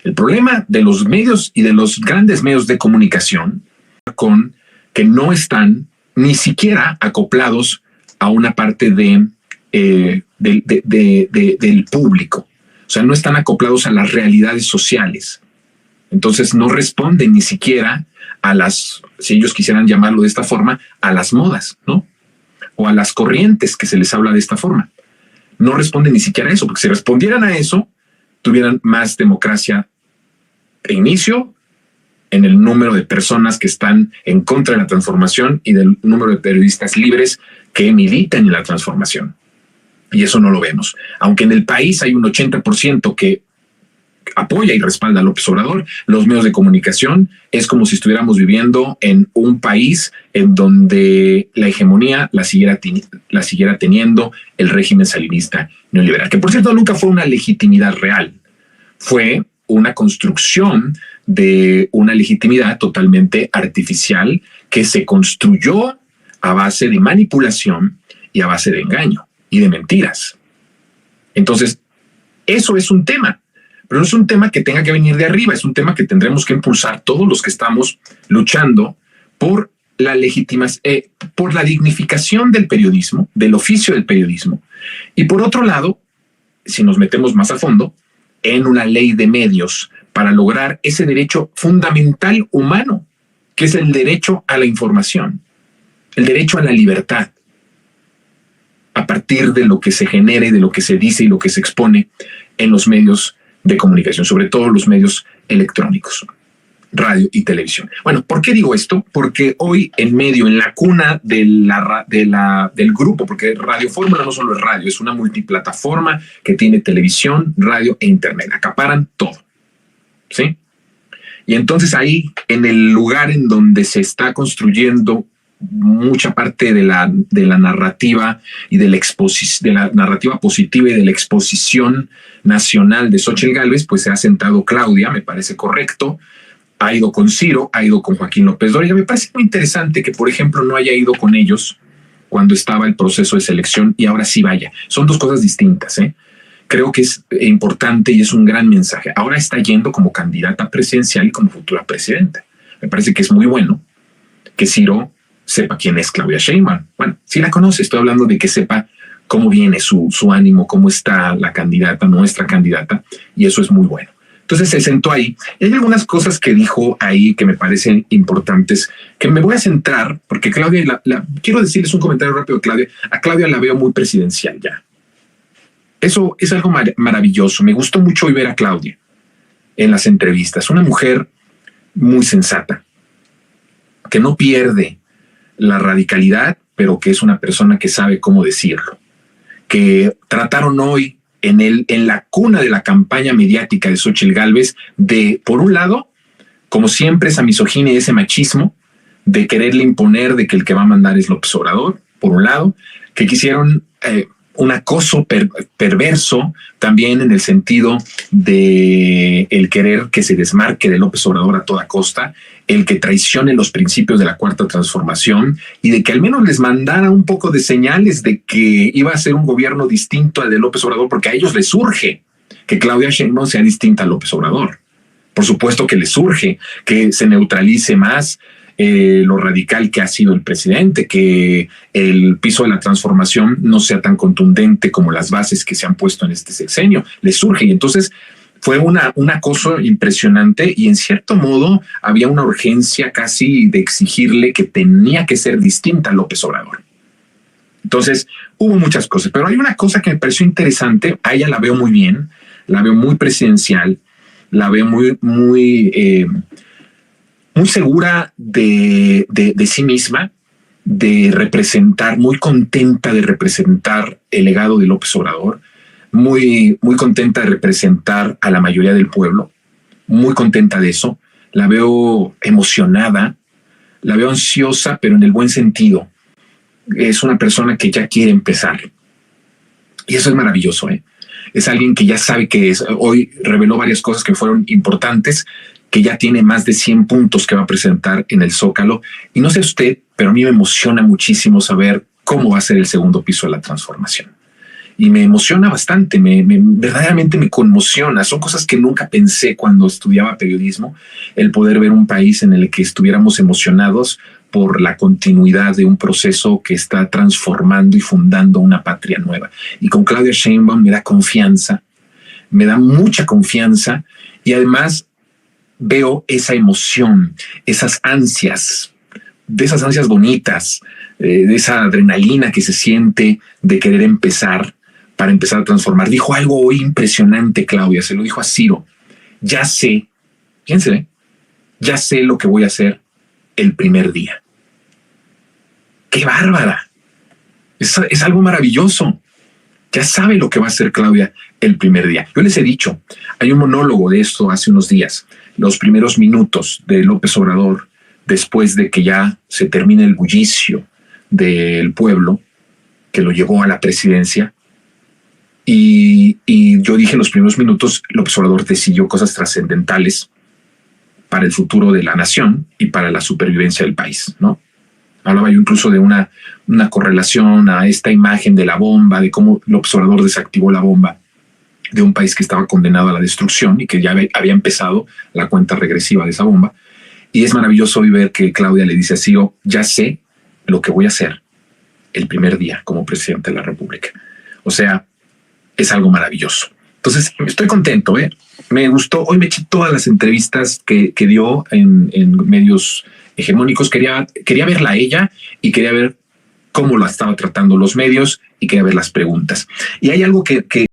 El problema de los medios y de los grandes medios de comunicación con que no están ni siquiera acoplados a una parte del público. O sea, no están acoplados a las realidades sociales. Entonces no responden ni siquiera a las, si ellos quisieran llamarlo de esta forma, a las modas, ¿no? O a las corrientes que se les habla de esta forma. No responden ni siquiera a eso, porque si respondieran a eso, tuvieran más democracia de inicio en el número de personas que están en contra de la transformación y del número de periodistas libres que militan en la transformación. Y eso no lo vemos. Aunque en el país hay un 80% que apoya y respalda a López Obrador, los medios de comunicación es como si estuviéramos viviendo en un país en donde la hegemonía la siguiera teniendo el régimen salinista neoliberal, que por cierto nunca fue una legitimidad real, fue una construcción de una legitimidad totalmente artificial que se construyó a base de manipulación y a base de engaño y de mentiras. Entonces, eso es un tema. Pero no es un tema que tenga que venir de arriba, es un tema que tendremos que impulsar todos los que estamos luchando por la por la dignificación del periodismo, del oficio del periodismo. Y por otro lado, si nos metemos más a fondo, en una ley de medios para lograr ese derecho fundamental humano, que es el derecho a la información, el derecho a la libertad, a partir de lo que se genera y de lo que se dice y lo que se expone en los medios de comunicación, sobre todo los medios electrónicos, radio y televisión. Bueno, ¿por qué digo esto? Porque hoy en la cuna del grupo, porque Radio Fórmula no solo es radio, es una multiplataforma que tiene televisión, radio e internet, acaparan todo, ¿sí? Y entonces ahí, en el lugar en donde se está construyendo mucha parte de la narrativa y de la narrativa positiva y de la exposición nacional de Xóchitl Gálvez, pues se ha sentado Claudia, me parece correcto, ha ido con Ciro, ha ido con Joaquín López Dóriga. Me parece muy interesante que, por ejemplo, no haya ido con ellos cuando estaba el proceso de selección y ahora sí vaya. Son dos cosas distintas, ¿eh? Creo que es importante y es un gran mensaje. Ahora está yendo como candidata presidencial y como futura presidenta. Me parece que es muy bueno que Ciro sepa quién es Claudia Sheinbaum. Bueno, si la conoce, estoy hablando de que sepa cómo viene su ánimo, cómo está la candidata, nuestra candidata, y eso es muy bueno. Entonces se sentó ahí. Y hay algunas cosas que dijo ahí que me parecen importantes, que me voy a centrar, porque Claudia, quiero decirles un comentario rápido de Claudia. A Claudia la veo muy presidencial ya. Eso es algo maravilloso. Me gustó mucho hoy ver a Claudia en las entrevistas. Una mujer muy sensata, que no pierde la radicalidad, pero que es una persona que sabe cómo decirlo. Que trataron hoy en la cuna de la campaña mediática de Xóchitl Gálvez de, por un lado, como siempre, esa misoginia y ese machismo de quererle imponer de que el que va a mandar es López Obrador, por un lado, que quisieron un acoso perverso también en el sentido de el querer que se desmarque de López Obrador a toda costa, el que traicione los principios de la Cuarta Transformación y de que al menos les mandara un poco de señales de que iba a ser un gobierno distinto al de López Obrador, porque a ellos les surge que Claudia Sheinbaum sea distinta a López Obrador. Por supuesto que les surge que se neutralice más lo radical que ha sido el presidente, que el piso de la transformación no sea tan contundente como las bases que se han puesto en este sexenio. Les surge y entonces fue un acoso impresionante y en cierto modo había una urgencia casi de exigirle que tenía que ser distinta a López Obrador. Entonces hubo muchas cosas, pero hay una cosa que me pareció interesante. A ella la veo muy bien, la veo muy presidencial, la veo muy segura de sí misma, de representar, muy contenta de representar el legado de López Obrador, muy contenta de representar a la mayoría del pueblo, muy contenta de eso. La veo emocionada, la veo ansiosa, pero en el buen sentido. Es una persona que ya quiere empezar. Y eso es maravilloso, ¿eh? Es alguien que ya sabe que es. Hoy reveló varias cosas que fueron importantes, que ya tiene más de 100 puntos que va a presentar en el Zócalo. Y no sé usted, pero a mí me emociona muchísimo saber cómo va a ser el segundo piso de la transformación. y me emociona bastante, verdaderamente me conmociona. Son cosas que nunca pensé cuando estudiaba periodismo, el poder ver un país en el que estuviéramos emocionados por la continuidad de un proceso que está transformando y fundando una patria nueva. Y con Claudia Sheinbaum me da confianza, me da mucha confianza, y además veo esa emoción, esas ansias, de esas ansias bonitas, de esa adrenalina que se siente de querer empezar, para empezar a transformar. Dijo algo hoy impresionante, Claudia, se lo dijo a Ciro: ya sé, fíjense, ya sé lo que voy a hacer el primer día. ¡Qué bárbara! Es algo maravilloso. Ya sabe lo que va a hacer Claudia el primer día. Yo les he dicho, hay un monólogo de esto hace unos días, los primeros minutos de López Obrador, después de que ya se termine el bullicio del pueblo que lo llevó a la presidencia. Y yo dije en los primeros minutos, López Obrador decidió cosas trascendentales para el futuro de la nación y para la supervivencia del país, ¿no? Hablaba yo incluso de una correlación a esta imagen de la bomba, de cómo López Obrador desactivó la bomba de un país que estaba condenado a la destrucción y que ya había empezado la cuenta regresiva de esa bomba. Y es maravilloso hoy ver que Claudia le dice así: ya sé lo que voy a hacer el primer día como presidente de la República. O sea, es algo maravilloso. Entonces, estoy contento, ¿eh? Me gustó. Hoy me eché todas las entrevistas que dio en medios hegemónicos. Quería verla a ella y quería ver cómo la estaba tratando los medios y quería ver las preguntas. Y hay algo que